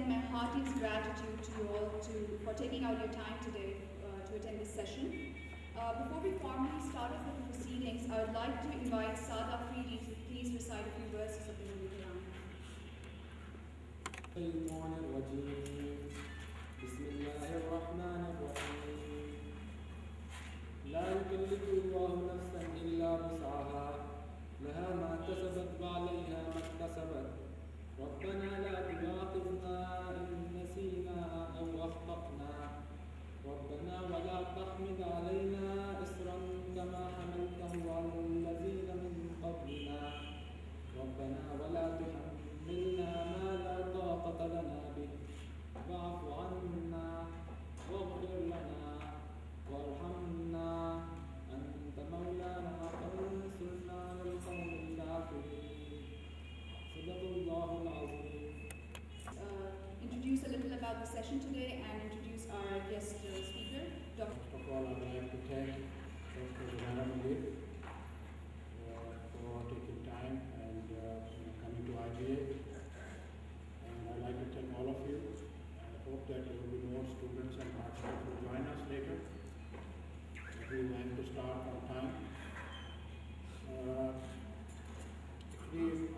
extend my heartiest gratitude to you all for taking out your time today to attend this session. Before we formally start off with the proceedings, I would like to invite Saad Afridi to please recite a few verses of the Holy Quran. لا يكلف الله نفسا إلا وسعها لها ما كسبت وعليها ما اكتسبت ربنا لا تؤاخذنا إن نسينا أو أخطأنا ربنا ولا تحمل علينا إصرا كما حملته على الذين من قبلنا ربنا ولا تحملنا ما لا طاقة لنا به واعف عنا واغفر لنا وارحمنا أنت مولانا فانصرنا على القوم الكافرين صدق الله العظيم. Introduce a little about the session today and introduce our guest speaker, Dr. First of all, I would like to thank Dr. Zunaira Munir for taking time and coming to IBA. And I'd like to thank all of you. I hope that there will be more students and participants who join us later. We will have to start on time.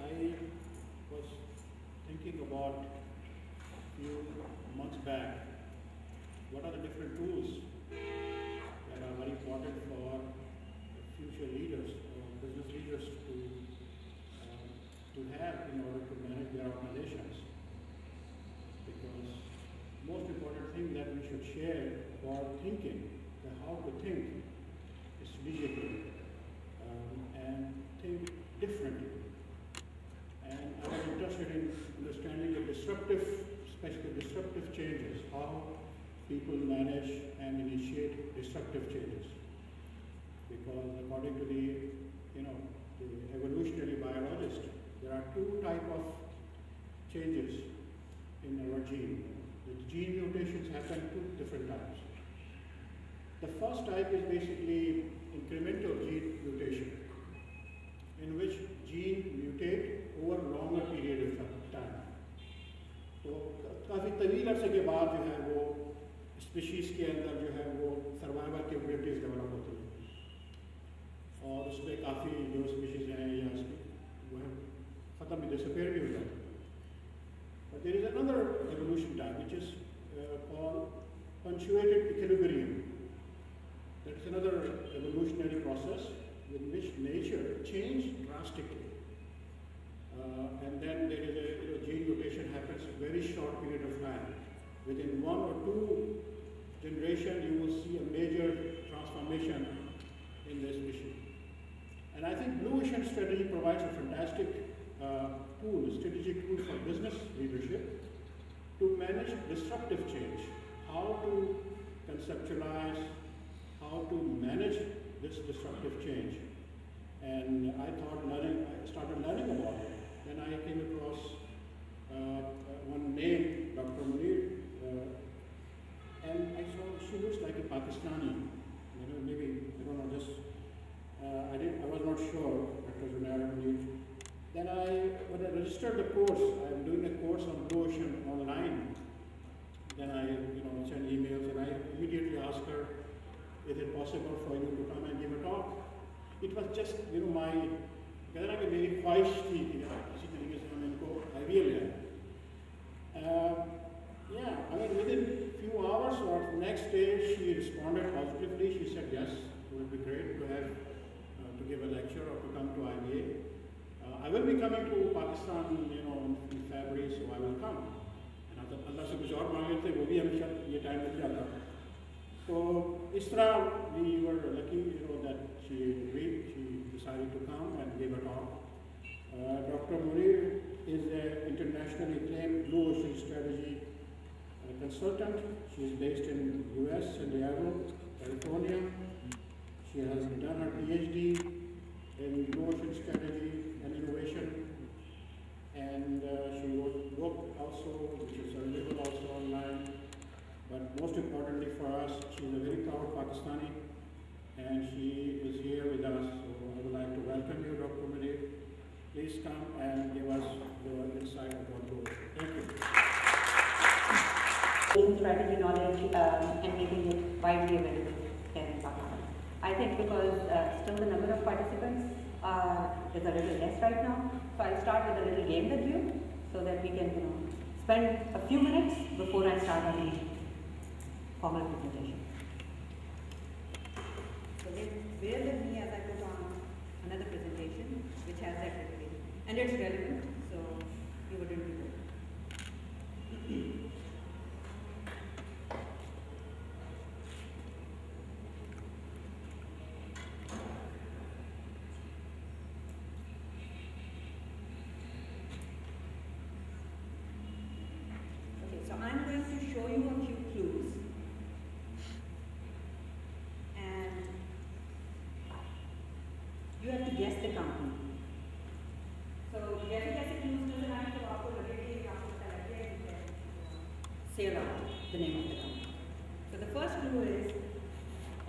I was thinking about a few months back, what are the different tools that are very important for future leaders or business leaders to have in order to manage their organizations? Because most important thing that we should share about thinking, how to think strategically and think differently. And I was interested in understanding the disruptive, especially disruptive changes, how people manage and initiate disruptive changes. Because according to the evolutionary biologist, there are two types of changes in our gene. The gene mutations happen two different types. The first type is basically incremental gene mutation, in which gene mutate over longer period of time. तो काफ़ी तवील अरसे के बाद जो है वो species के अंदर जो है वो सर्वाइवल कैपेबिलिटीज़ डेवलप होती हैं और उसमें काफ़ी जो स्पीशीज़ हैं या वो है ख़त्म भी डिसअपीयर भी हो जाती हैं. But there is another evolution type which is called punctuated equilibrium. That is another evolutionary process in which nature changed drastically. And then there is a gene mutation happens in a very short period of time. Within 1 or 2 generations, you will see a major transformation in the species. And I think Blue Ocean Strategy provides a fantastic strategic tool for business leadership to manage disruptive change, how to conceptualize, how to manage this disruptive change. And I started learning about it. Then I came across one name, Dr. Munir, and I saw she looks like a Pakistani. Maybe, I don't know, just, I was not sure, Dr. Zunaira Munir. Then when I registered the course, I'm doing a course on Blue Ocean online. Then I, sent emails and I immediately asked her, is it possible for you to come and give a talk? It was just, my, कहते ना कि मेरी ख्वाहिश थी कि किसी तरीके से हम इनको आइडिया ले आए. Yeah, I mean within few hours or the next day she responded positively. She said yes, it would be great to have to give a lecture or to come to IBA. I will be coming to Pakistan, in February, so I will come. And Allah से कुछ और मांग लेते वो भी हमेशा ये time मिल जाता. So इस तरह we were lucky, that she agreed. She decided to come and give a talk. Dr. Munir is an internationally acclaimed Blue Ocean Strategy consultant. She is based in US, San Diego, California. She has done her PhD in Blue Ocean Strategy and Innovation. And she wrote a book also, which is available also online. But most importantly for us, she is a very proud Pakistani, and she is here with us. So I would like to welcome you, Dr. Munir. Please come and give us your insight about Blue Ocean. Thank you. strategy knowledge and making it widely available here in Pakistan. I think because still the number of participants is a little less right now, so I'll start with a little game with you so that we can spend a few minutes before I start on the formal presentation. So bear with me as I put on another presentation which has that ready. And it's relevant, so you wouldn't be good. Okay, so I'm going to show you a few clues. And you have to guess the company. So, जैसे clues नजर आए तो आपको लगे कि आपको पता लग गया कि say aloud the name of the company. So the first clue is,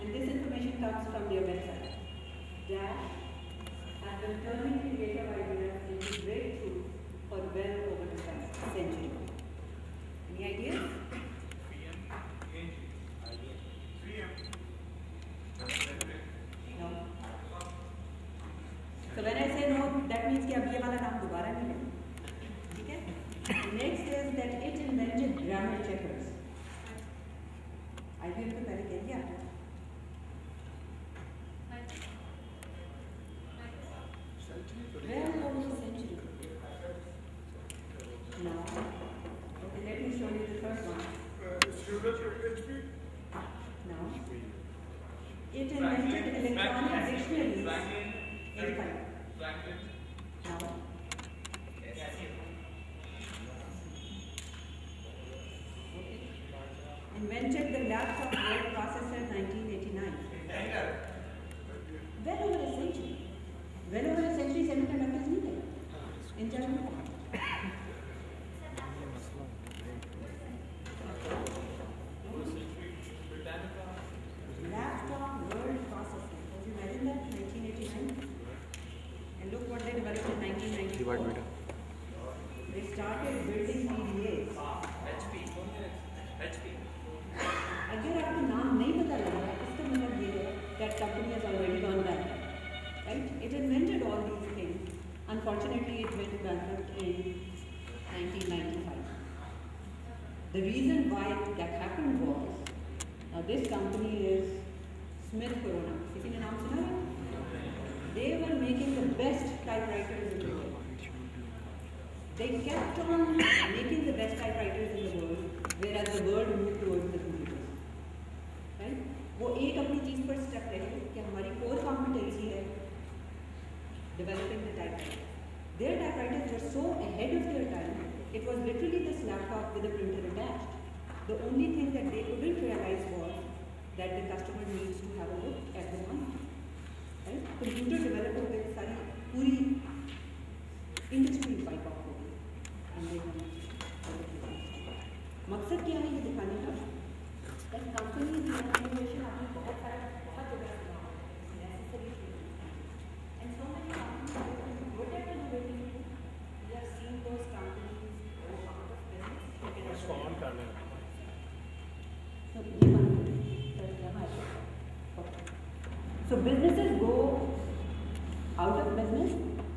and this information comes from their website, Dash has been turning creative ideas into breakthroughs for well over the century. Any ideas? No. So when I say no, that means कि अब ये वाला नाम दोबारा नहीं लेना, ठीक है? Next is that it invented grammar checkers. IBM तो पहले कह दिया. Well over a century. No. Okay, let me show you the first one. No. It invented electronic dictionaries. No. Invented the laptop word processor in 1989. Well over a century. Well over a century semiconductors नहीं थे. Intel में था. Laptop word processor. Can you imagine that? 1989. And look what they developed in 1994. They started building PDAs. अगर आपको नाम नहीं पता लगा, इसका मतलब ये है that company has already gone bankrupt, right? It invented all these things. Unfortunately, it went bankrupt in 1995. The reason why that happened was, now this company is Smith Corona. किसी ने नाम सुना है? They were making the best typewriters in the world. They kept on making the best typewriters in the world, whereas the world moved towards the computers. Right? वो एक अपनी चीज पर स्टक रहे कि हमारी core competency है developing the typewriter. Their typewriters were so ahead of their time. It was literally this laptop with a printer attached. The only thing that they couldn't realize was that the customer needs to have a look at the monitor. Right? Computer develop हो गए, सारी पूरी industry wipe out हो गई. मकसद क्या है ये दिखाने का? That companies in innovation आपने बहुत जगह सुना होगा. Necessary and so many companies are good at innovating. We have seen those companies go out of business. So businesses go out of business,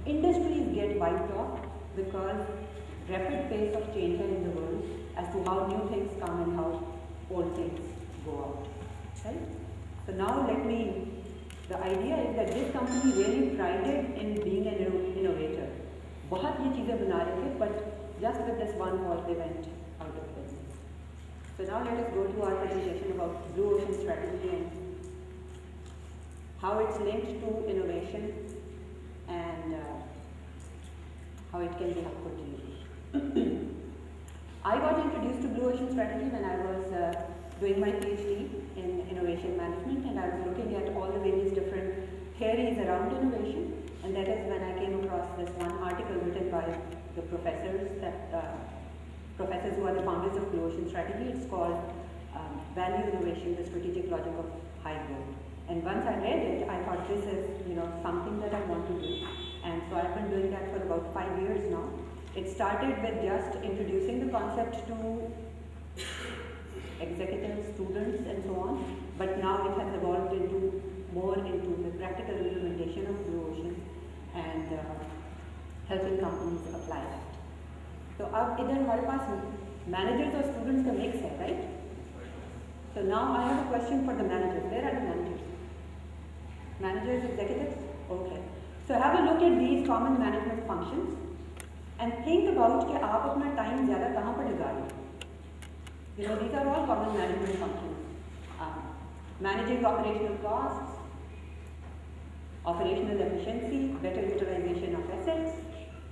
industries get wiped off because rapid pace of change in the world as to how new things come and how old things go out. Right? So now the idea is that this company really prided in being an innovator. बहुत ये चीजें बना रहे थे, but just with this one fault they went out of business. So now let us go to our presentation about Blue Ocean strategy and how it's linked to innovation and how it can be helpful to you. I got introduced to Blue Ocean strategy when I was doing my PhD in innovation management, and I was looking at all the various different theories around innovation, and that is when I came across this one article written by the professors who are the founders of Blue Ocean strategy. It's called Value Innovation, the Strategic Logic of High Growth. And once I read it, I thought this is something that I want to do, and so I've been doing that for about 5 years now. It started with just introducing the concept to executives, students, and so on. But now it has evolved into more into the practical implementation of Blue Ocean and helping companies apply that. So अब इधर हमारे पास managers और students का mix है, right? So now I have a question for the managers. Where are the managers? Managers, executives? Okay. So have a look at these common management functions and think about कि आप अपना time ज़्यादा कहाँ पर लगा रहे हैं. You know, these are all common management functions. Managing operational costs, operational efficiency, better utilization of assets,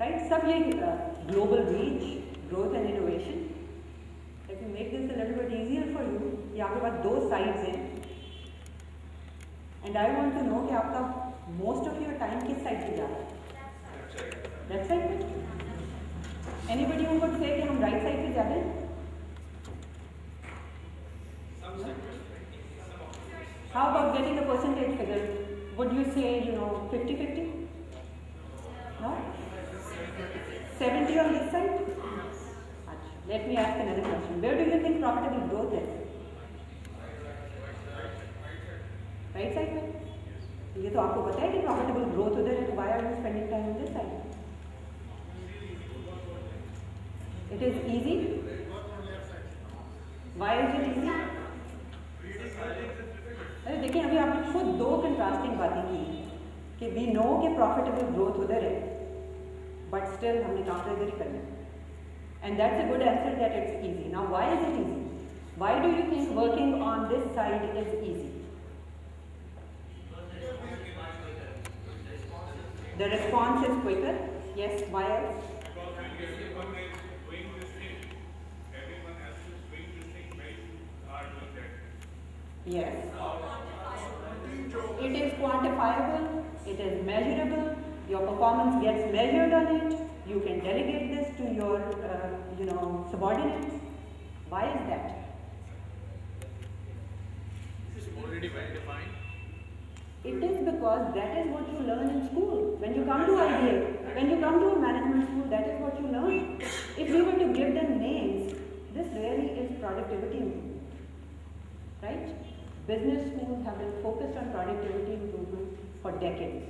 right? सब ये global reach, growth and innovation. Let me make this a little bit easier for you. ये आपके पास दो sides हैं, and I want to know कि आपका most of your time किस side पे जा रहा है? Left side पे? Anybody who would say कि हम right side पे जा रहे हैं? How about getting a percentage figure? Would you say, you know, 50-50? No? 70 on this side? Let me ask another question. Where do you think profitable growth is? Right side में? ये तो आपको पता है कि profitable growth उधर है, तो why are you spending time on this side? It is easy. Why is it easy? अरे देखिए अभी आपने खुद दो कंट्रास्टिंग बातें की कि वी नो कि प्रॉफिटेबल ग्रोथ उधर है बट स्टिल हमने काम तो इधर ही करना है and that's a good answer that it's easy. Now why is it easy? Why do you think working on this side is easy? The response is quicker. Yes, why else? Yes. It is quantifiable, it is measurable, your performance gets measured on it, you can delegate this to your subordinates. Why is that? This is already well defined. It is because that is what you learn in school. When you come to IBA, when you come to a management school, that is what you learn. If we were to give them names, this really is productivity improvement, right? Business schools have been focused on productivity improvement for decades.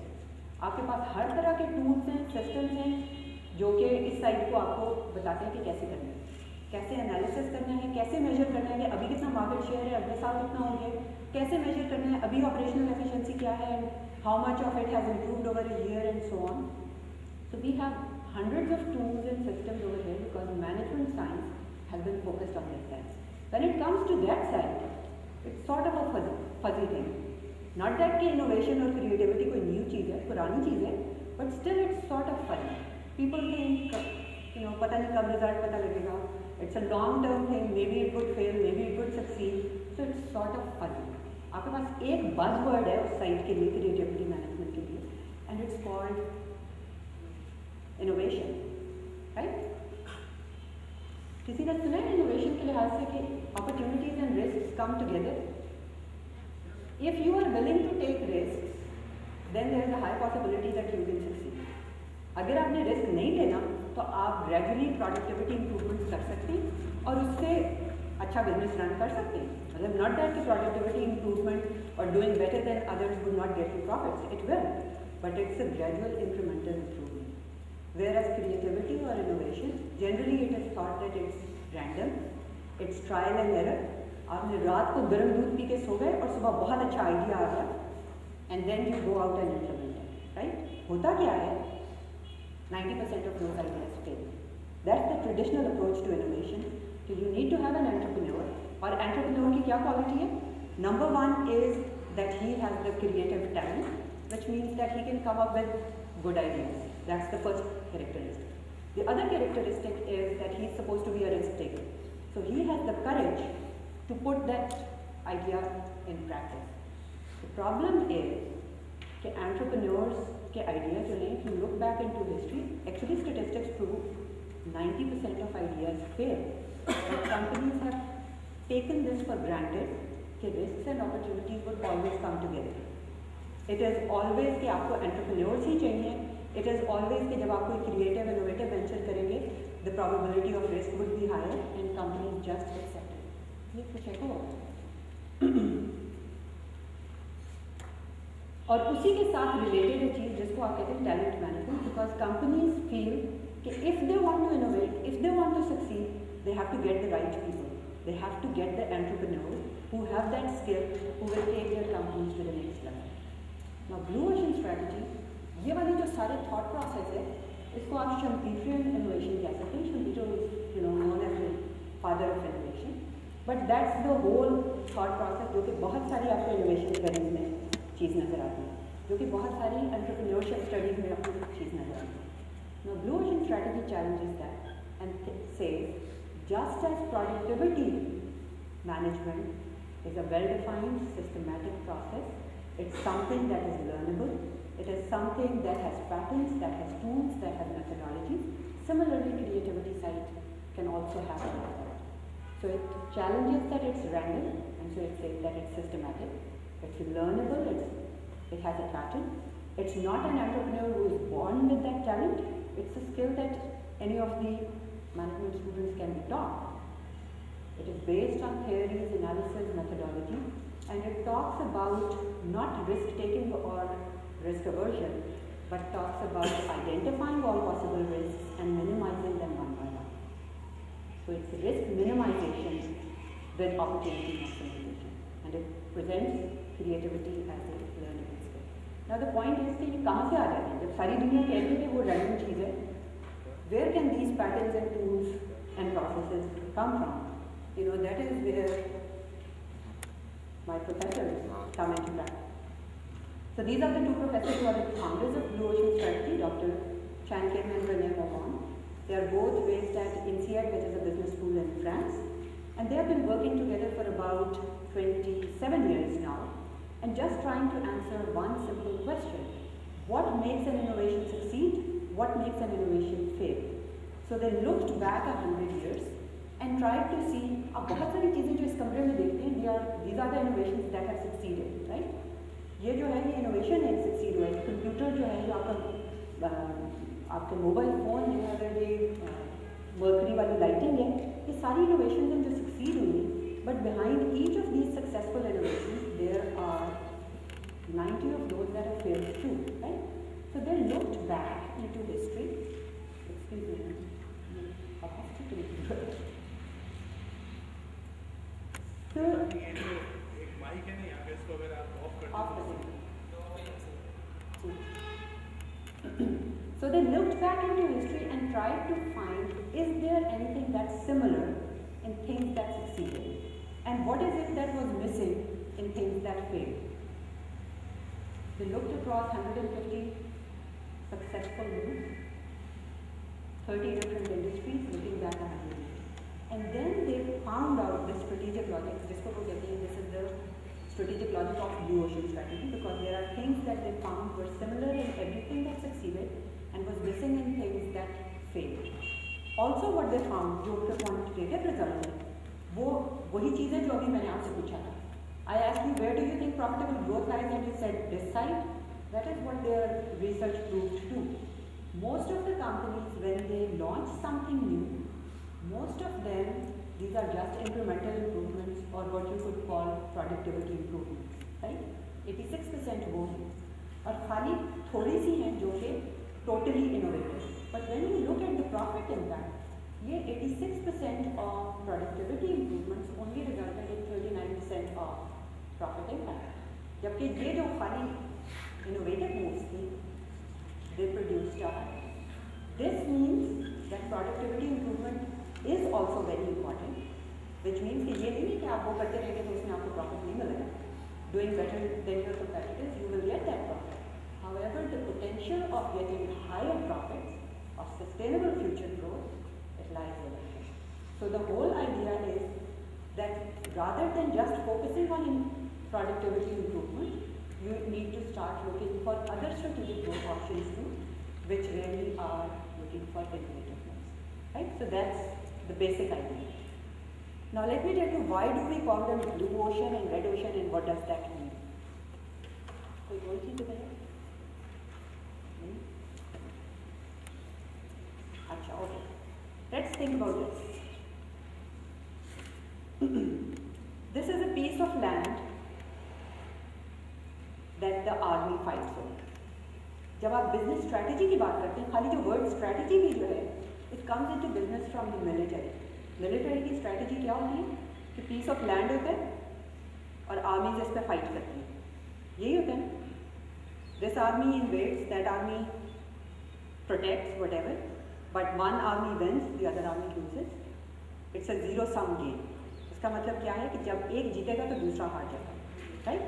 आपके पास हर तरह के tools हैं, systems हैं, जो कि इस side को आपको बताते हैं कि कैसे करना है, कैसे एनालिसिस करना है, कैसे मेजर करना है कि अभी कितना मार्केट शेयर है, अगले साल कितना होंगे, कैसे मेजर करना है, अभी ऑपरेशनल एफिशिएंसी क्या है, how much of it has improved over a year and so on. So we have hundreds of tools and systems over here because management science has been focused on this side. When it comes to that side, it's sort of a fuzzy thing. Not that कि innovation और creativity कोई new चीज़ है, पुरानी चीज़ है, but still it's sort of fuzzy. People think, पता नहीं कब result पता लगेगा. It's a long-term thing. Maybe it would fail, maybe it would succeed. So it's sort of fuzzy. आपके पास एक buzzword है उस side के लिए, creativity management के लिए, and it's called innovation, right? किसी ने सुना है innovation के लिहाज से कि opportunities and risks come together? If you are willing to take risks, then there is a high possibility that you will succeed. अगर आपने रिस्क नहीं लेना तो आप gradually productivity improvements कर सकते हैं और उससे अच्छा business run कर सकते हैं. मतलब not that the productivity improvement or doing better than others would not get you profits. It will, but it's a gradual incremental improvement. Whereas creativity or innovation, generally it is thought that it's random, it's trial and error. आपने रात को गर्म दूध P के सो गए और सुबह बहुत अच्छा आइडिया आ गया, and then you go out and implement it, right? होता क्या है? 90% of those ideas fail. That's the traditional approach to innovation. So you need to have an entrepreneur. और entrepreneur की क्या quality है? Number one is that he has the creative talent, which means that he can come up with good ideas. That's the first characteristic. The other characteristic is that he's supposed to be a risk taker. So he has the courage to put that idea in practice. The problem is कि entrepreneurs के ideas जो हैं, if you look back into history, actually statistics prove 90% of ideas fail. But companies have taken this for granted कि risks and opportunities would always come together. It is always कि आपको entrepreneurs ही चाहिए. It is always कि जब आप कोई creative, innovative venture करेंगे, the probability of risk would be higher and companies just accept it. ये तो चेक हो और उसी के साथ रिलेटेड है चीज़ जिसको आप कहते हैं talent management, because companies feel कि if they want to innovate, if they want to succeed, they have to get the right people, they have to get the entrepreneur who have that skill, who will take their companies to the next level. Now Blue Ocean Strategy, ये वाली जो सारे thought process है, इसको आप Schumpeterian innovation कह सकते हैं. Schumpeter is known as the father of innovation, but that's the whole thought process जो कि बहुत सारी आपको innovation studies में चीज़ नज़र आती है, जो कि बहुत सारी entrepreneurship studies में आपको चीज़ नज़र आती है. Now Blue Ocean Strategy challenges that and says just as productivity management is a well-defined systematic process, it's something that is learnable, it is something that has patterns, that has tools, that has methodologies. Similarly, creativity side can also have that. So it challenges that it's random, and so it says that it's systematic, it's learnable, it has a pattern. It's not an entrepreneur who is born with that talent, it's a skill that any of the management students can be taught. It is based on theories, analysis, methodology, and it talks about not risk-taking or risk aversion, but talks about identifying all possible risks and minimizing them one by one. So it's risk minimization with opportunity maximization, and it presents creativity as a learning skill. Now the point is कि ये कहाँ से आ जाते हैं? जब सारी दुनिया कहती है कि वो random चीज़ है, where can these patterns and tools and processes come from? That is where my professors come into practice. So these are the two professors who are the founders of Blue Ocean Strategy, Dr. Chan Kim and René Morgan. They are both based at INSEAD, which is a business school in France. And they have been working together for about 27 years now, and just trying to answer one simple question. What makes an innovation succeed? What makes an innovation fail? So they looked back 100 years and tried to see, अब बहुत सारी चीज़ें जो इस कमरे में देखते हैं, these are the innovations that have succeeded, right? ये जो है ये innovation है, succeed हुआ है. कंप्यूटर जो है, जो आपका मोबाइल फ़ोन जो है, अगर ये मर्करी वाली लाइटिंग है, ये सारी innovations हैं जो succeed हुई. But behind each of these successful innovations, there are 90 of those that have failed too, right? So they looked back into history. Excuse me. So they looked back into history and tried to find, is there anything that's similar in things that succeeded? And what is it that was missing in things that failed? They looked across 150 successful moves, 30 different industries, looking back at 100 years. And then they found out the strategic logic, this is the strategic logic of Blue Ocean Strategy, because there are things that they found were similar in everything that succeeded and was missing in things that failed. Also what they found, जो उनके quantitative result है, वो वही चीज़ें जो अभी मैंने आपसे पूछा था. I asked you, where do you think profitable growth lies, and you said this side. That is what their research proved too. Most of the companies, when they launch something new, most of them, these are just incremental improvements or what you could call productivity improvements, right? 86% वो हैं, और खाली थोड़ी सी हैं जो कि totally innovative. But when you look at the profit impact, ये 86% of productivity improvements only resulted in 39% of profit impact. जबकि ये जो खाली innovative moves थी, they produced a. This means that productivity improvement is also very important, which means कि ये नहीं कि आप वो करते रहेंगे तो उसमें आपको profit नहीं मिलेगा. Doing better than your competitors, you will get that profit. However, the potential of getting higher profits, of sustainable future growth, it lies in it. So the whole idea is that rather than just focusing on productivity improvement, you need to start looking for other strategic growth options too, which really are looking for innovativeness. Right? So that's the basic idea. Now let me tell you, why do we call them blue ocean and red ocean, and what does that mean? कोई और चीज़ बताइए? अच्छा, okay. Let's think about this. जब army fights हो। जब आप business strategy की बात करते हैं, खाली जो वर्ड स्ट्रैटेजी भी जो है, it comes into business from the military. Military की स्ट्रैटेजी क्या होती है कि पीस ऑफ लैंड होता है और आर्मीज इस पर फाइट करती है, यही होता है ना। This army invades, that army protects, whatever, but one army wins, the other army loses. It's a zero sum game. इसका मतलब क्या है कि जब एक जीतेगा तो दूसरा हार जाएगा, राइट?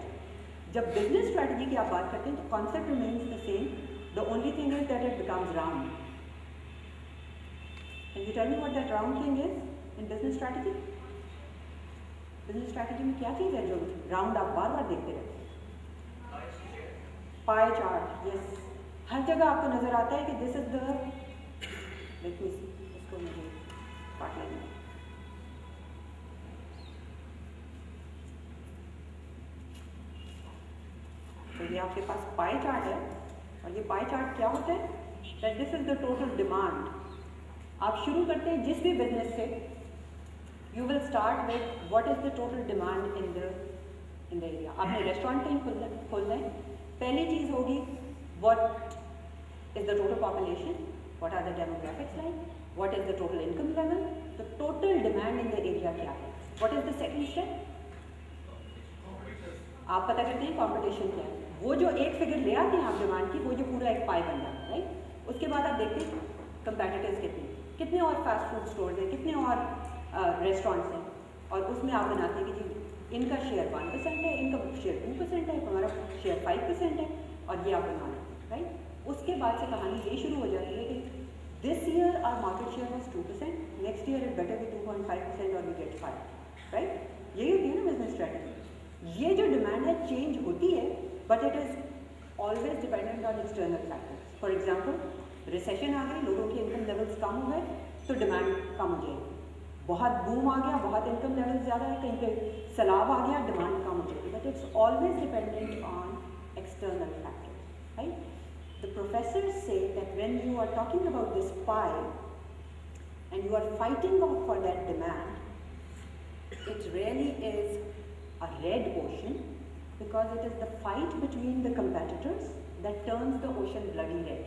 जब बिजनेस स्ट्रैटेजी की आप बात करते हैं तो concept remains the same, the only thing is that it becomes round. Can you tell me what that round thing is in business strategy? Business strategy में क्या चीज़ है जो राउंड आप बार बार देखते रहते हैं? Pie chart, yes. हर जगह आपको नजर आता है कि this is the, let me see, इसको मुझे काट लेना। तो ये आपके पास पाई चार्ट है और ये पाई चार्ट क्या होता है? That this is the total demand. आप शुरू करते हैं जिस भी बिजनेस से, you will start with what is the total demand in the area. आपने रेस्टोरेंट कहीं खोलना है, पहली चीज होगी what is the total population, what are the demographics like, what is the total income level, the total demand in the area क्या है, what is the second step? आप पता करते हैं कंपटीशन क्या है, वो जो एक फिगर ले आते हैं आप डिमांड की, वो जो पूरा एक पाई बन जाता है, राइट? उसके बाद आप देखते हैं कंपेटिटर्स कितने और फास्ट फूड स्टोर्स हैं, कितने और रेस्टोरेंट्स हैं, और उसमें आप बनाते हैं कि जी इनका शेयर 1% है, इनका शेयर 2% है, हमारा शेयर 5% है, और ये आप बना लेते हैं, राइट? उसके बाद से कहानी ये शुरू हो जाती है कि this year our market share was 2%, next year it better be 2.5% और वी गेट 5, राइट? यही होती है ना बिजनेस स्ट्रैटेजी। ये जो डिमांड है चेंज होती है, but it is always dependent on external factors. For example, recession आ गई, लोगों के इनकम लेवल्स कम हो गए तो डिमांड कम हो जाएगी। बहुत बूम आ गया, बहुत इनकम लेवल ज़्यादा है, कहीं पे सैलाब आ गया, डिमांड कम हो जाएगी। But it's always dependent on external factors, right? The professors say that when you are talking about this pie and you are fighting for that demand, it really is a red ocean, because it is the fight between the competitors that turns the ocean bloody red.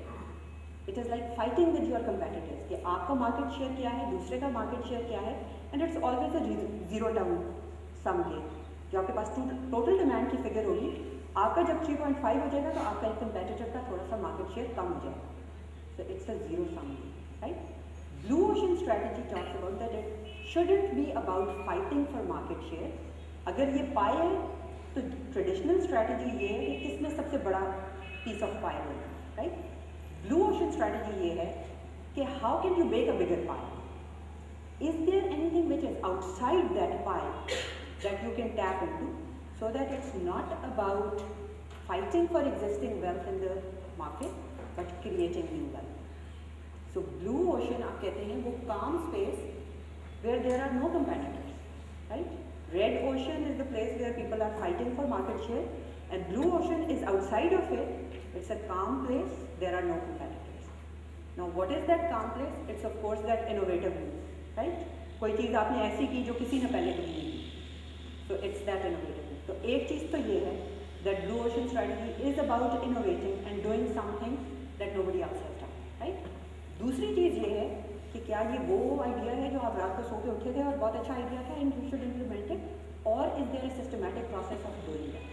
It is like fighting with your competitors कि आपका market share क्या है, दूसरे का market share क्या है, and it's always a zero sum game. जो आपके पास total demand की figure होगी, आपका जब 3.5 हो जाएगा तो आपका एक कंपेटिटर का थोड़ा सा मार्केट शेयर कम हो जाएगा, so it's a zero sum game, right? Blue ocean strategy talks about that it shouldn't be about fighting for market share. अगर ये पाई है तो ट्रेडिशनल स्ट्रैटेजी ये है कि किसमें सबसे बड़ा पीस ऑफ पाई है, राइट? ब्लू ओशन स्ट्रैटेजी ये है कि how can you make a bigger pie? Is there anything which is outside that pie that you can tap into, so that it's not about fighting for existing wealth in the market but creating new wealth. So blue ocean आप कहते हैं वो calm space where there are no competitors, right? Red ocean is the place where people are fighting for market share, and blue ocean is outside of it. It's a calm place, there are no competitors. Now what is that calm place? It's of course that innovative move, right? कोई चीज़ आपने ऐसी की जो किसी ने पहले कभी नहीं की, so it's that innovative. तो एक चीज़ तो ये है that blue ocean strategy is about innovating and doing something that nobody else has done, right? दूसरी चीज़ ये है कि क्या ये वो आइडिया है जो आप रात को सो के उठे थे और बहुत अच्छा आइडिया था and you should implement it, or is there a systematic process of doing that?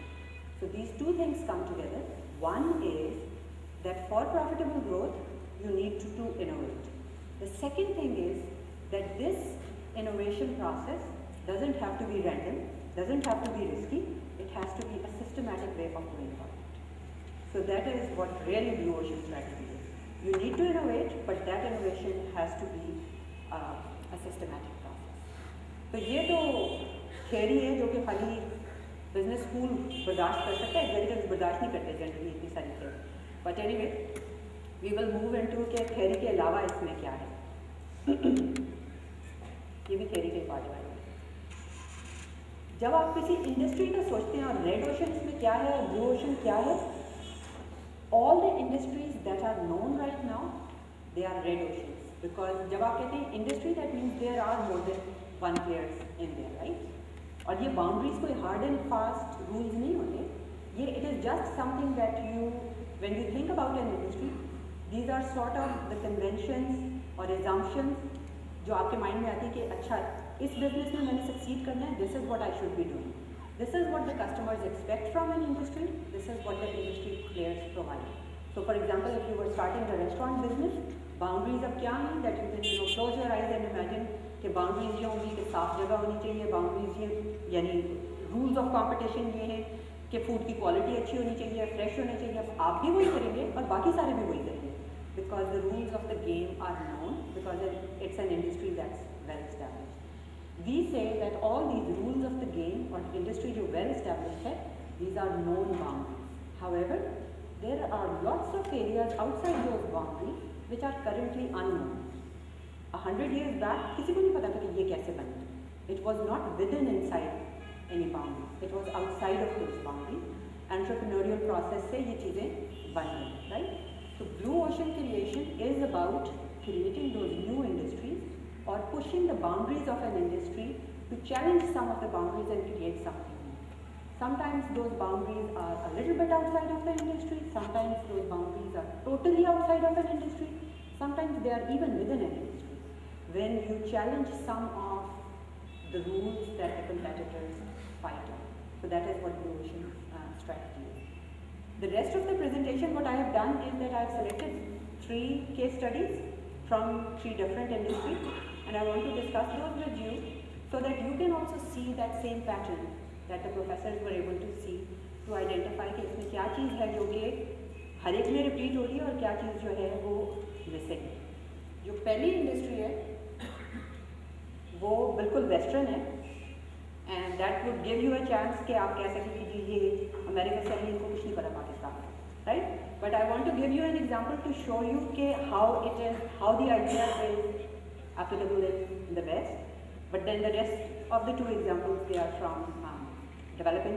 So these two things come together. One is that for profitable growth you need to innovate. The second thing is that this innovation process doesn't have to be random, doesn't have to be risky, it has to be a systematic way of going about it. So that is what really blue ocean strategy is. You need to innovate, but that innovation has to be a systematic process. तो ये तो theory है जो कि खाली business school बर्दाश्त कर सकता है, एग्जीक्यूटिव्स बर्दाश्त नहीं करते जनरली इतनी सारी theory. But anyway we will move into के थियरी के अलावा इसमें क्या है. ये भी थियरी के पार्ट है. जब आप किसी इंडस्ट्री का सोचते हैं और रेड ओशन इसमें क्या है और ब्लू ओशन क्या है, all the industries that are known right now they are red ocean. Because जब आप कहते हैं industry that means there are more than one players in there, right. और ये बाउंड्रीज कोई हार्ड एंड फास्ट रूल्स नहीं होते, it is just something that when you think about an industry, these are sort of the conventions or assumptions जो आपके mind में आती है कि अच्छा इस बिजनेस में मैंने सक्सीड करना है, this is what I should be doing, this is what the customers expect from an industry, this is what the industry players provide. So for example, if you were starting a restaurant business, boundaries अब क्या हैं that you can close your eyes and imagine कि boundaries ये होंगी कि साफ जगह होनी चाहिए, boundaries ये यानी rules of competition ये हैं कि फूड की क्वालिटी अच्छी होनी चाहिए, फ्रेश होनी चाहिए. आप भी वही करेंगे और बाकी सारे भी वही करेंगे because the rules of the game are known, because it's an industry that's well established. We say that all these rules of the game or industry जो well established है, these are known boundaries. However, there are lots of areas outside those boundaries which are currently unknown. 100 years back, किसी को नहीं पता था कि ये कैसे बने. It was not within inside any boundary. It was outside of those boundaries. Entrepreneurial process से ये चीजें बन गई, right? So Blue Ocean Creation is about creating those new industries or pushing the boundaries of an industry to challenge some of the boundaries and create something new. Sometimes those boundaries are a little bit outside of the industry, sometimes those boundaries are totally outside of an industry, sometimes they are even within an industry. When you challenge some of the rules that the competitors fight on. So that is what Blue Ocean strategy is. The rest of the presentation, what I have done is that I have selected 3 case studies from 3 different industries, and I want to discuss those with you so that you can also see that same pattern that the professors were able to see to identify कि इसमें क्या चीज़ है जो कि हर एक में repeat हो रही है और क्या चीज़ जो है वो मिसिंग है. जो पहली इंडस्ट्री है वो बिल्कुल वेस्टर्न है, and that would give you a chance कि आप कह सकें कि जी ये अमेरिका से है, इनको कुछ नहीं पता पाकिस्तान में, right. But I want to give you an example to show you कि how the idea is applicable in the west. But then the rest of the 2 examples they are from developing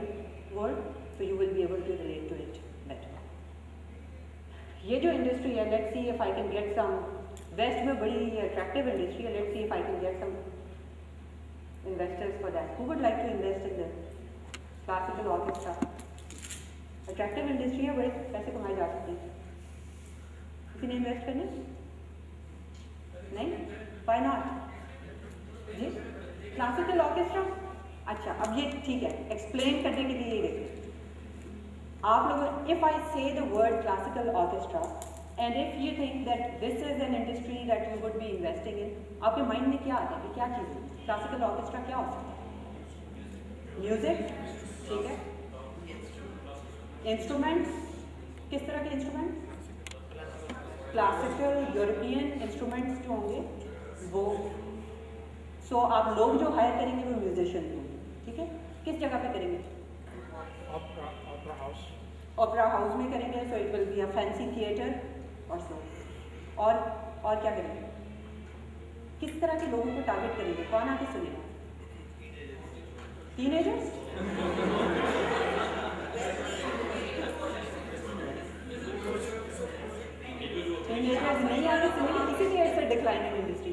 world, so you will be able to relate to it better. ये जो industry है, let's see if I can get some, west में बड़ी attractive industry है, let's see if I can get some investors for that. Who would like to invest in the classical orchestra? Attractive industry है, बड़े पैसे कमाए जा सकते हैं. किसी ने इन्वेस्ट करने? नहीं? Why not? Ji? Classical orchestra? अच्छा, अब ये ठीक है, explain करने के लिए ये देखिए. आप लोगों, if I say the word classical orchestra, and if you think that this is an industry that you would be investing in, आपके माइंड में क्या आता है कि क्या चीज़ है? क्लासिकल ऑर्केस्ट्रा क्या हो सकता है? म्यूजिक, ठीक है. इंस्ट्रूमेंट्स, किस तरह के इंस्ट्रूमेंट्स? क्लासिकल यूरोपियन इंस्ट्रूमेंट्स जो होंगे वो. सो आप लोग जो हायर करेंगे वो म्यूजिशियन होंगे, ठीक है. किस जगह पे करेंगे? ओपेरा हाउस में करेंगे. So it will be a fancy theatre और सो. और क्या करेंगे? किस तरह के लोगों को टारगेट करेंगे? कौन आके सुनेगा? टीनेजर्स? टीनेजर्स नहीं आके सुनेंगे, इसीलिए इट्स अ डिक्लाइनिंग इंडस्ट्री.